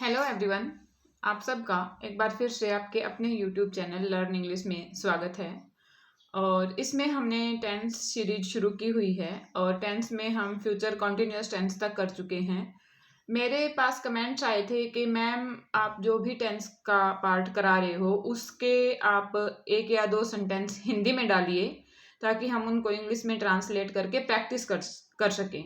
Hello everyone. आप सबका एक बार फिर से आपके अपने यूट्यूब चैनल लर्न इंग्लिश में स्वागत है। और इसमें हमने टेंस सीरीज शुरू की हुई है और टेंस में हम फ्यूचर कॉन्टिन्यूअस टेंस तक कर चुके हैं। मेरे पास कमेंट्स आए थे कि मैम आप जो भी टेंस का पार्ट करा रहे हो उसके आप एक या दो सेंटेंस हिंदी में डालिए ताकि हम उनको इंग्लिश में ट्रांसलेट करके प्रैक्टिस कर सकें।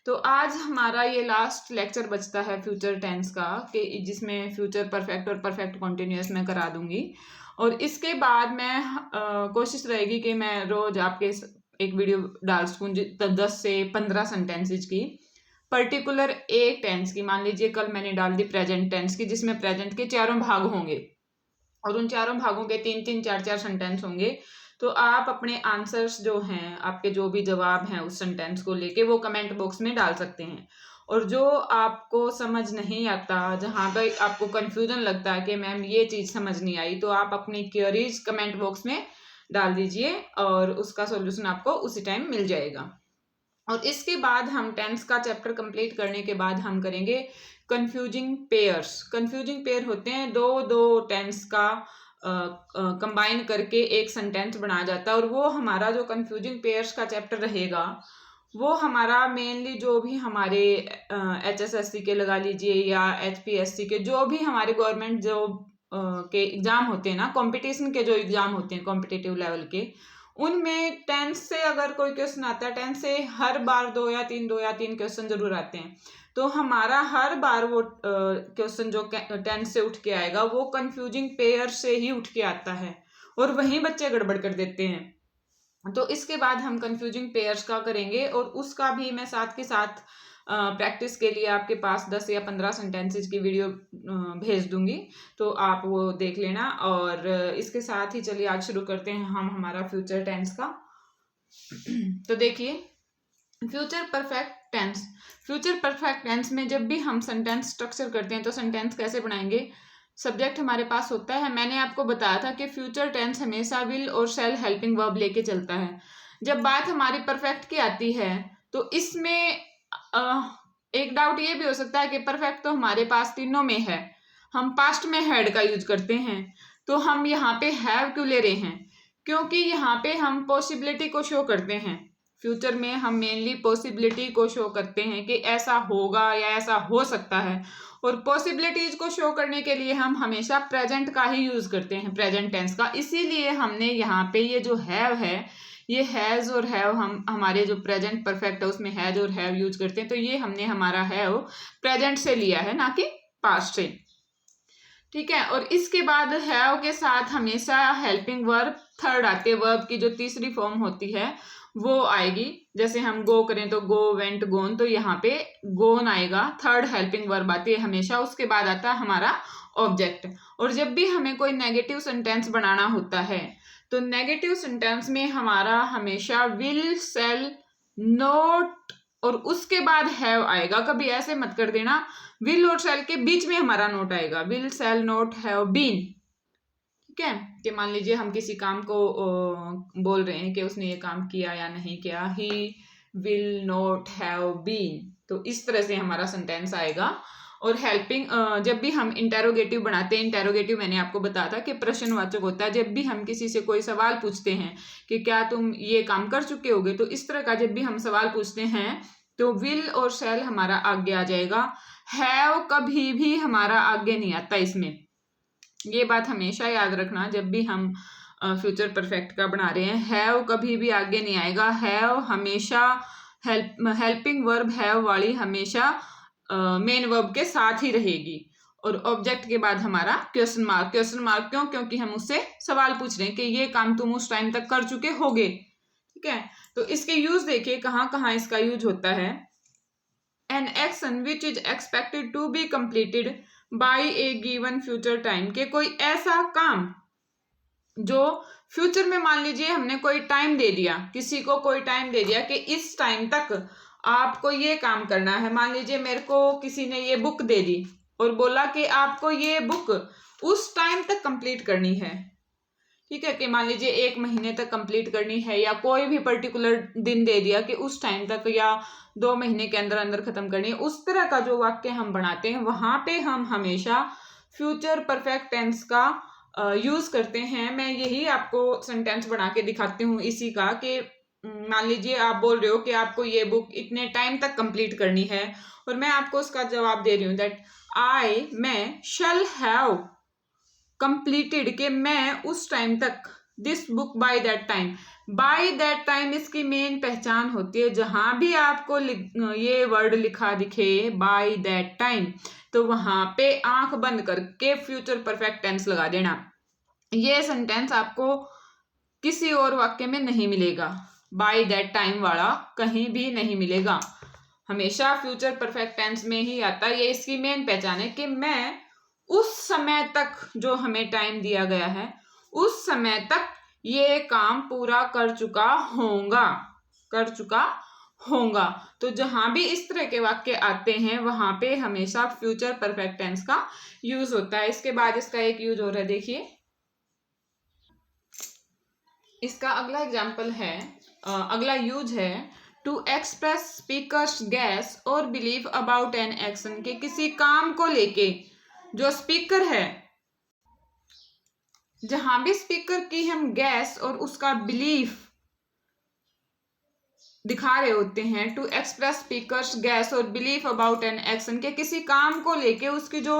तो आज हमारा ये लास्ट लेक्चर बचता है फ्यूचर टेंस का कि जिसमें फ्यूचर परफेक्ट और परफेक्ट कॉन्टिन्यूअस मैं करा दूंगी। और इसके बाद मैं कोशिश रहेगी कि मैं रोज आपके एक वीडियो डाल सकूँ 10 से 15 सेंटेंसेज की, पर्टिकुलर एक टेंस की। मान लीजिए कल मैंने डाल दी प्रेजेंट टेंस की जिसमें प्रेजेंट के चारों भाग होंगे और उन चारों भागों के 3-3 4-4 सेंटेंस होंगे। तो आप अपने आंसर्स जो हैं, आपके जो भी जवाब हैं उस सेंटेंस को लेके वो कमेंट बॉक्स में डाल सकते हैं। और जो आपको समझ नहीं आता, जहाँ पे आपको कंफ्यूजन लगता है कि मैम ये चीज़ समझ नहीं आई, तो आप अपनी क्वेरीज कमेंट बॉक्स में डाल दीजिए और उसका सॉल्यूशन आपको उसी टाइम मिल जाएगा। और इसके बाद हम टेंस का चैप्टर कंप्लीट करने के बाद हम करेंगे कंफ्यूजिंग पेयर्स। कंफ्यूजिंग पेयर होते हैं दो दो टेंस का कंबाइन करके एक सेंटेंस बनाया जाता है। और वो हमारा जो कंफ्यूजिंग पेयर्स का चैप्टर रहेगा वो हमारा मेनली जो भी हमारे HSSC के लगा लीजिए या HPSC के जो भी हमारे गवर्नमेंट जॉब के एग्जाम होते हैं ना, कंपटीशन के जो एग्जाम होते हैं कॉम्पिटिटिव लेवल के, उनमें टेंस से अगर कोई क्वेश्चन आता है, टेंस से हर बार दो या तीन क्वेश्चन जरूर आते हैं। तो हमारा हर बार वो क्वेश्चन जो टेंस से उठ के आएगा वो कंफ्यूजिंग पेयर से ही उठ के आता है और वहीं बच्चे गड़बड़ कर देते हैं। तो इसके बाद हम कंफ्यूजिंग पेयर्स का करेंगे और उसका भी मैं साथ के साथ प्रैक्टिस के लिए आपके पास 10 या 15 सेंटेंसेज की वीडियो भेज दूंगी, तो आप वो देख लेना। और इसके साथ ही चलिए आज शुरू करते हैं हम हमारा फ्यूचर टेंस का। तो देखिए, future perfect tense. Future perfect tense में जब भी हम सेंटेंस स्ट्रक्चर करते हैं तो सेंटेंस कैसे बनाएंगे। सब्जेक्ट हमारे पास होता है, मैंने आपको बताया था कि फ्यूचर टेंस हमेशा विल और शैल हेल्पिंग वर्ब लेके चलता है। जब बात हमारी परफेक्ट की आती है तो इसमें एक डाउट ये भी हो सकता है कि परफेक्ट तो हमारे पास तीनों में है, हम पास्ट में हैड का यूज करते हैं, तो हम यहाँ पे हैव क्यों ले रहे हैं? क्योंकि यहाँ पे हम पॉसिबिलिटी को शो करते हैं। फ्यूचर में हम मेनली पॉसिबिलिटी को शो करते हैं कि ऐसा होगा या ऐसा हो सकता है। और पॉसिबिलिटीज को शो करने के लिए हम हमेशा प्रेजेंट का ही यूज करते हैं, प्रेजेंट टेंस का। इसीलिए हमने यहाँ पे ये जो हैव है, ये हैज और हैव, हम हमारे जो प्रेजेंट परफेक्ट है उसमें हैज और हैव यूज करते हैं। तो ये हमने हमारा हैव प्रेजेंट से लिया है, ना कि पास्ट से। ठीक है। और इसके बाद हैव के साथ हमेशा हेल्पिंग वर्ब थर्ड आते हैं। वर्ब की जो तीसरी फॉर्म होती है वो आएगी। जैसे हम गो करें तो गो, वेंट, गोन, तो यहाँ पे गोन आएगा, थर्ड हेल्पिंग वर्ब आती है हमेशा। उसके बाद आता है हमारा ऑब्जेक्ट। और जब भी हमें कोई नेगेटिव सेंटेंस बनाना होता है तो नेगेटिव सेंटेंस में हमारा हमेशा विल, सेल, नोट और उसके बाद हैव आएगा। कभी ऐसे मत कर देना विल और सेल के बीच में हमारा नोट आएगा, will, shall, not, have, been. ठीक है, कि मान लीजिए हम किसी काम को बोल रहे हैं कि उसने ये काम किया या नहीं किया, he will not have been, तो इस तरह से हमारा सेंटेंस आएगा। और हेल्पिंग, जब भी हम इंटेरोगेटिव बनाते हैं, इंटेरोगेटिव मैंने आपको बताया था कि प्रश्नवाचक होता है। जब भी हम किसी से कोई सवाल पूछते हैं कि क्या तुम ये काम कर चुके होगे, तो इस तरह का जब भी हम सवाल पूछते हैं तो विल और शैल हमारा आगे आ जाएगा। हैव कभी भी हमारा आगे नहीं आता इसमें, ये बात हमेशा याद रखना। जब भी हम फ्यूचर परफेक्ट का बना रहे हैं, हैव कभी भी आगे नहीं आएगा। हैव हमेशा हेल्पिंग वर्ब हैव वाली हमेशा मेन वर्ब के साथ ही रहेगी। और ऑब्जेक्ट के बाद हमारा क्वेश्चन मार्क। क्वेश्चन मार्क क्यों? क्योंकि हम उससे सवाल पूछ रहे हैं कि ये काम तुम उस टाइम तक कर चुके होगे। ठीक है, तो इसके यूज देखिए कहाँ कहाँ इसका यूज होता है। An action which is expected to be completed by a given future time, के कोई ऐसा काम जो फ्यूचर में, मान लीजिए हमने कोई टाइम दे दिया, किसी को कोई टाइम दे दिया कि इस टाइम तक आपको ये काम करना है। मान लीजिए मेरे को किसी ने ये बुक दे दी और बोला कि आपको ये बुक उस टाइम तक कंप्लीट करनी है। ठीक है, कि मान लीजिए 1 महीने तक कंप्लीट करनी है या कोई भी पर्टिकुलर दिन दे दिया कि उस टाइम तक या 2 महीने के अंदर अंदर खत्म करनी है, उस तरह का जो वाक्य हम बनाते हैं वहां पे हम हमेशा फ्यूचर परफेक्ट टेंस का यूज करते हैं। मैं यही आपको सेंटेंस बना के दिखाती हूँ इसी का, कि मान लीजिए आप बोल रहे हो कि आपको ये बुक इतने टाइम तक कंप्लीट करनी है, और मैं आपको उसका जवाब दे रही हूँ दैट मैं शैल हैव कंप्लीटेड, कि मैं उस टाइम तक this book by that time. By that time इसकी मेन पहचान होती है, जहां भी आपको ये वर्ड लिखा दिखे बाय दैट टाइम, तो वहां पे आंख बंद करके फ्यूचर परफेक्ट टेंस लगा देना। ये सेंटेंस आपको किसी और वाक्य में नहीं मिलेगा, बाय दैट टाइम वाला कहीं भी नहीं मिलेगा, हमेशा फ्यूचर परफेक्ट टेंस में ही आता है। ये इसकी मेन पहचान है कि मैं उस समय तक जो हमें टाइम दिया गया है, उस समय तक ये काम पूरा कर चुका होगा। तो जहां भी इस तरह के वाक्य आते हैं वहां पे हमेशा फ्यूचर परफेक्ट टेंस का यूज होता है। इसके बाद इसका एक यूज हो रहा है, देखिए इसका अगला एग्जाम्पल है, अगला यूज है टू एक्सप्रेस स्पीकर्स गैस और बिलीव अबाउट एन एक्शन, के किसी काम को लेके जो स्पीकर है, जहां भी स्पीकर की हम गैस और उसका बिलीफ दिखा रहे होते हैं, टू एक्सप्रेस स्पीकर्स गैस और बिलीफ अबाउट एन एक्शन, के किसी काम को लेके उसकी जो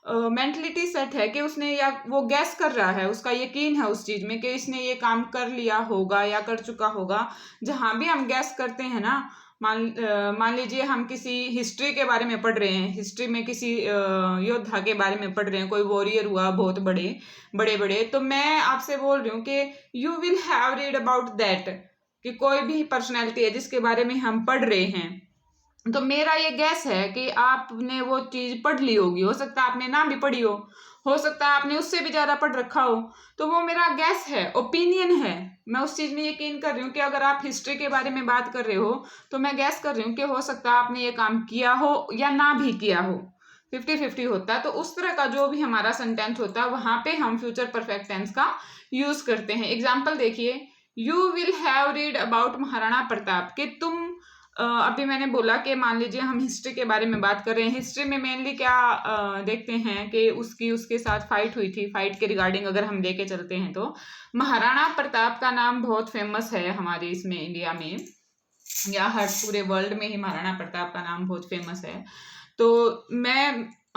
मेंटलिटी सेट है कि उसने या वो गैस कर रहा है, उसका यकीन है उस चीज में कि इसने ये काम कर लिया होगा या कर चुका होगा। जहां भी हम गैस करते हैं ना, मान लीजिए हम किसी हिस्ट्री के बारे में पढ़ रहे हैं, हिस्ट्री में किसी योद्धा के बारे में पढ़ रहे हैं, कोई वॉरियर हुआ बहुत बड़े, तो मैं आपसे बोल रही हूँ कि you will have read about that, कि कोई भी पर्सनैलिटी है जिसके बारे में हम पढ़ रहे हैं, तो मेरा ये गैस है कि आपने वो चीज पढ़ ली होगी, हो सकता है आपने ना भी पढ़ी हो सकता है आपने उससे भी ज्यादा पढ़ रखा हो, तो वो मेरा गैस है, ओपिनियन है। मैं उस चीज में यकीन कर रही हूँ कि अगर आप हिस्ट्री के बारे में बात कर रहे हो तो मैं गैस कर रही हूँ कि हो सकता है आपने ये काम किया हो या ना भी किया हो, 50-50 होता है। तो उस तरह का जो भी हमारा सेंटेंस होता है वहां पे हम फ्यूचर परफेक्ट टेंस का यूज करते हैं। एग्जाम्पल देखिए, you will have read about Maharana Pratap, कि तुम अभी मैंने बोला कि मान लीजिए हम हिस्ट्री के बारे में बात कर रहे हैं, हिस्ट्री में मेनली क्या देखते हैं कि उसके साथ फाइट हुई थी, फाइट के रिगार्डिंग अगर हम लेके चलते हैं तो महाराणा प्रताप का नाम बहुत फेमस है हमारे इसमें इंडिया में, या हर पूरे वर्ल्ड में ही महाराणा प्रताप का नाम बहुत फेमस है। तो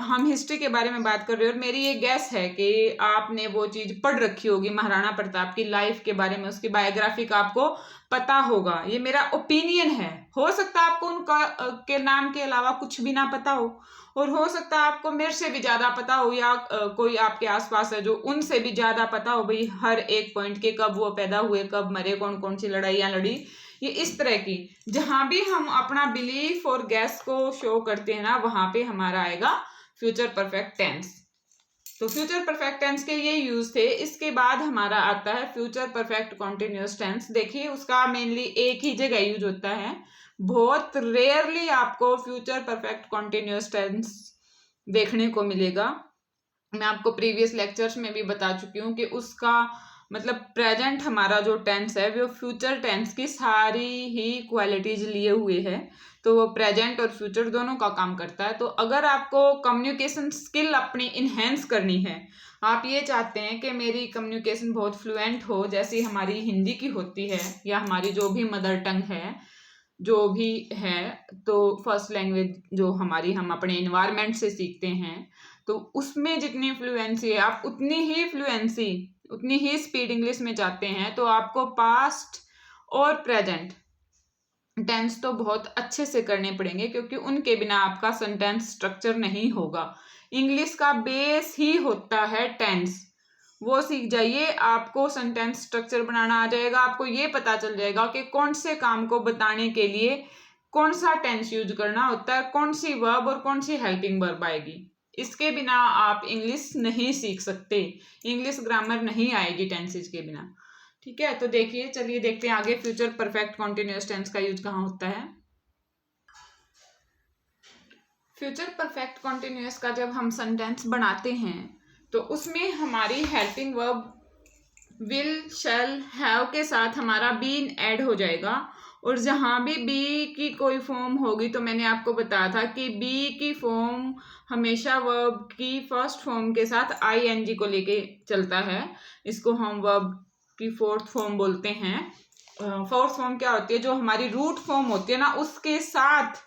हम हिस्ट्री के बारे में बात कर रहे हैं और मेरी ये गैस है कि आपने वो चीज पढ़ रखी होगी, महाराणा प्रताप की लाइफ के बारे में, उसकी बायोग्राफी का आपको पता होगा, ये मेरा ओपिनियन है। हो सकता है आपको उनका के नाम के अलावा कुछ भी ना पता हो और हो सकता है आपको मेरे से भी ज्यादा पता हो, या कोई आपके आसपास है जो उनसे भी ज्यादा पता हो, भाई हर एक पॉइंट के, कब वो पैदा हुए, कब मरे, कौन कौन सी लड़ाइयाँ लड़ी, ये इस तरह की। जहां भी हम अपना बिलीफ और गैस को शो करते हैं ना, वहां पे हमारा आएगा फ्यूचर परफेक्ट टेंस। तो फ्यूचर परफेक्ट टेंस के ये यूज थे। इसके बाद हमारा आता है फ्यूचर परफेक्ट कॉन्टिन्यूअस टेंस। देखिए उसका मेनली एक ही जगह यूज होता है, बहुत रेयरली आपको फ्यूचर परफेक्ट कॉन्टिन्यूअस टेंस देखने को मिलेगा। मैं आपको प्रीवियस लेक्चर्स में भी बता चुकी हूँ कि उसका मतलब प्रेजेंट हमारा जो टेंस है वो फ्यूचर टेंस की सारी ही क्वालिटीज लिए हुए है, तो वो प्रेजेंट और फ्यूचर दोनों का काम करता है। तो अगर आपको कम्युनिकेशन स्किल अपनी इन्हेंस करनी है, आप ये चाहते हैं कि मेरी कम्युनिकेशन बहुत फ्लुएंट हो जैसी हमारी हिंदी की होती है, या हमारी जो भी मदर टंग है जो भी है, तो फर्स्ट लैंग्वेज जो हमारी हम अपने इन्वायरमेंट से सीखते हैं, तो उसमें जितनी फ्लुएंसी है आप उतनी ही स्पीड इंग्लिश में चाहते हैं, तो आपको पास्ट और प्रेजेंट टेंस तो बहुत अच्छे से करने पड़ेंगे, क्योंकि उनके बिना आपका सेंटेंस स्ट्रक्चर नहीं होगा। इंग्लिश का बेस ही होता है टेंस, वो सीख जाइए, आपको सेंटेंस स्ट्रक्चर बनाना आ जाएगा। आपको ये पता चल जाएगा कि कौन से काम को बताने के लिए कौन सा टेंस यूज करना होता है, कौन सी वर्ब और कौन सी हेल्पिंग वर्ब आएगी। इसके बिना आप इंग्लिश नहीं सीख सकते, इंग्लिश ग्रामर नहीं आएगी टेंसेज के बिना। ठीक है, तो देखिए चलिए देखते हैं आगे फ्यूचर परफेक्ट कॉन्टिन्यूअस टेंस का यूज कहाँ होता है। फ्यूचर परफेक्ट कॉन्टिन्यूअस का जब हम सेंटेंस बनाते हैं तो उसमें हमारी helping verb will, shall, have के साथ हमारा बीन ऐड हो जाएगा। और जहां भी बी की कोई फॉर्म होगी तो मैंने आपको बताया था कि बी की फॉर्म हमेशा वर्ब की फर्स्ट फॉर्म के साथ आईएनजी को लेके चलता है। इसको हम वर्ब की फोर्थ फॉर्म बोलते हैं। फोर्थ फॉर्म क्या होती है? जो हमारी रूट फॉर्म होती है ना, उसके साथ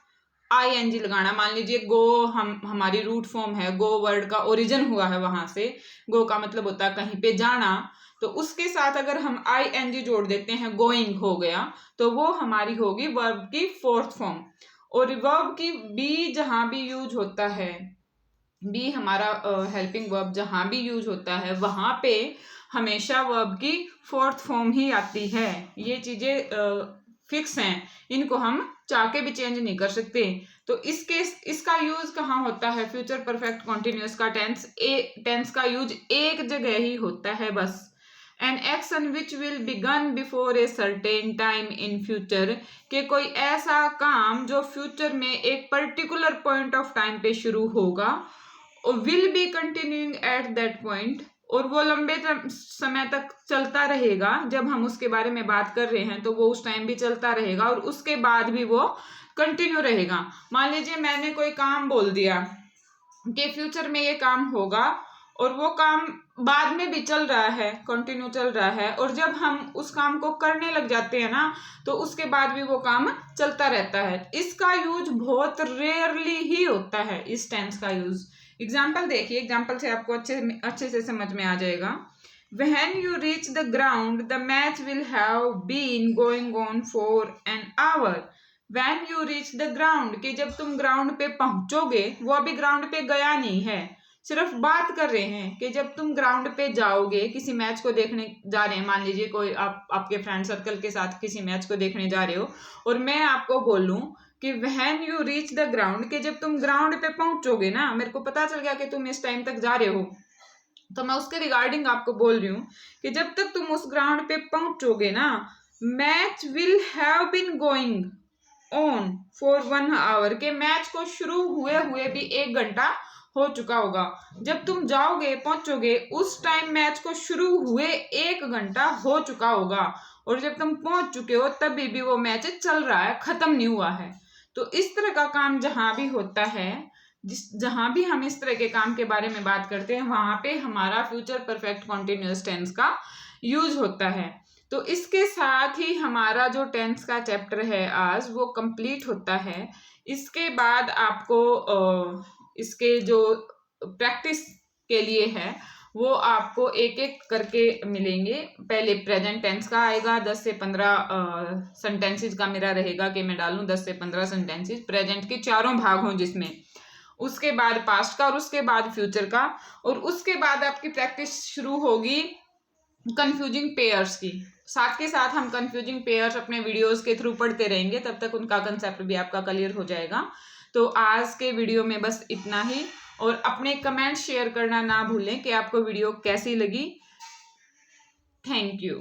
आईएनजी लगाना। मान लीजिए गो हमारी रूट फॉर्म है, गो वर्ड का ओरिजिन हुआ है वहां से। गो का मतलब होता है कहीं पे जाना, तो उसके साथ अगर हम आईएनजी जोड़ देते हैं, गोइंग हो गया, तो वो हमारी होगी वर्ब की फोर्थ फॉर्म। और वर्ब की बी जहां भी यूज होता है, बी हमारा हेल्पिंग वर्ब जहां भी यूज होता है, वहां पे हमेशा वर्ब की फोर्थ फॉर्म ही आती है। ये चीजें फिक्स हैं, इनको हम चाह के भी चेंज नहीं कर सकते। तो इसका यूज कहाँ होता है? फ्यूचर परफेक्ट कॉन्टिन्यूअस का टेंस का यूज एक जगह ही होता है बस। An action which will begin before a certain time in future, कि कोई ऐसा काम जो फ्यूचर में एक पर्टिकुलर पॉइंट ऑफ टाइम पे शुरू होगा, will be continuing at that point, और वो लंबे समय तक चलता रहेगा। जब हम उसके बारे में बात कर रहे हैं तो वो उस टाइम भी चलता रहेगा और उसके बाद भी वो कंटिन्यू रहेगा। मान लीजिए मैंने कोई काम बोल दिया कि फ्यूचर में ये काम होगा, और वो काम बाद में भी चल रहा है, कंटिन्यू चल रहा है, और जब हम उस काम को करने लग जाते हैं ना, तो उसके बाद भी वो काम चलता रहता है। इसका यूज बहुत रेयरली ही होता है, इस टेंस का यूज। एग्जाम्पल देखिए, एग्जाम्पल से आपको अच्छे से समझ में आ जाएगा। When you reach the ground, the match will have been going on for an hour. When you reach the ground, कि जब तुम ग्राउंड पे पहुंचोगे, वो अभी ग्राउंड पे गया नहीं है, सिर्फ बात कर रहे हैं कि जब तुम ग्राउंड पे जाओगे, किसी मैच को देखने जा रहे हैं, मान लीजिए कोई आपके फ्रेंड सर्कल के साथ किसी मैच को देखने जा रहे हो, और मैं आपको बोलूं कि when you reach the ground, कि जब तुम ग्राउंड पे पहुंचोगे ना, मेरे को पता चल गया कि तुम इस टाइम तक जा रहे हो, तो मैं उसके रिगार्डिंग आपको बोल रही हूँ कि जब तक तुम उस ग्राउंड पे पहुंचोगे ना, match will have been going on for 1 hour, के मैच को शुरू हुए हुए भी 1 घंटा हो चुका होगा। जब तुम जाओगे, पहुंचोगे, उस टाइम मैच को शुरू हुए 1 घंटा हो चुका होगा, और जब तुम पहुंच चुके हो तभी भी वो मैच चल रहा है, खत्म नहीं हुआ है। तो इस तरह का काम जहां भी होता है, जहां भी हम इस तरह के काम के बारे में बात करते हैं, वहां पे हमारा फ्यूचर परफेक्ट कॉन्टिन्यूअस टेंस का यूज होता है। तो इसके साथ ही हमारा जो टेंस का चैप्टर है आज वो कंप्लीट होता है। इसके बाद आपको इसके जो प्रैक्टिस के लिए है वो आपको एक एक करके मिलेंगे। पहले प्रेजेंट टेंस का आएगा, 10 से 15 सेंटेंसेस का मेरा रहेगा कि मैं डालूं 10 से 15 सेंटेंसेस प्रेजेंट के चारों भाग हों जिसमें। उसके बाद पास्ट का, और उसके बाद फ्यूचर का, और उसके बाद आपकी प्रैक्टिस शुरू होगी कंफ्यूजिंग पेयर्स की। साथ के साथ हम कंफ्यूजिंग पेयर्स अपने वीडियोस के थ्रू पढ़ते रहेंगे, तब तक उनका कंसेप्ट भी आपका क्लियर हो जाएगा। तो आज के वीडियो में बस इतना ही, और अपने कमेंट शेयर करना ना भूलें कि आपको वीडियो कैसी लगी। Thank you.